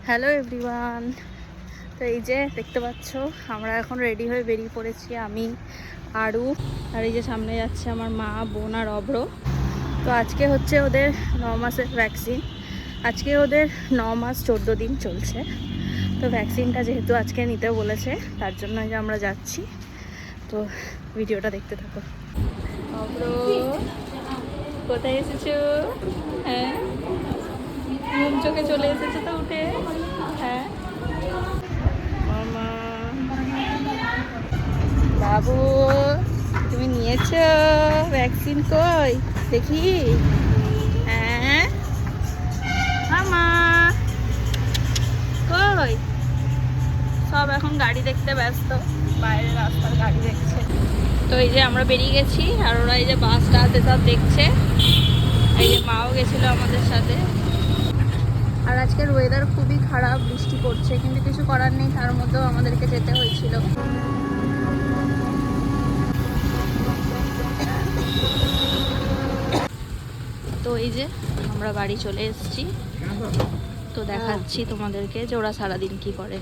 Hello everyone. তো এই যে দেখতে পাচ্ছ আমরা এখন রেডি হয়ে বেরিয়ে পড়েছি, আমি আরু আর এই যে সামনে যাচ্ছে আমার মা, বোন আর অভ্র। তো আজকে হচ্ছে ওদের 9 মাসের ভ্যাকসিন। আজকে ওদের 9 মাস 14 দিন চলছে। তো ভ্যাকসিনটা যেহেতু আজকে নিতে বলেছে তার জন্য যে আমরা যাচ্ছি। তো ভিডিওটা দেখতে থাকো। অভ্র কোথায় এসেছো? হ্যাঁ, ঘুম চোখে চলে এসেছে তো উঠে। হ্যাঁ মামা, বাবু তুমি নিয়েছো ভ্যাকসিন? কই দেখি। হ্যাঁ মামা কই? সব এখন গাড়ি দেখতে ব্যস্ত, বাইরে রাস্তার গাড়ি দেখছে। তো এই যে আমরা বেরিয়ে গেছি আর ওরা এই যে বাসটা সব দেখছে। এই যে মাও গেছিলো আমাদের সাথে। আর আজকের ওয়েদার খুবই খারাপ, বৃষ্টি পড়ছে, কিন্তু কিছু করার নেই, তার মধ্যেও আমাদেরকে যেতে হয়েছিল। তো এই যে আমরা বাড়ি চলে এসেছি। তো দেখাচ্ছি তোমাদেরকে যে ওরা সারাদিন কি করে।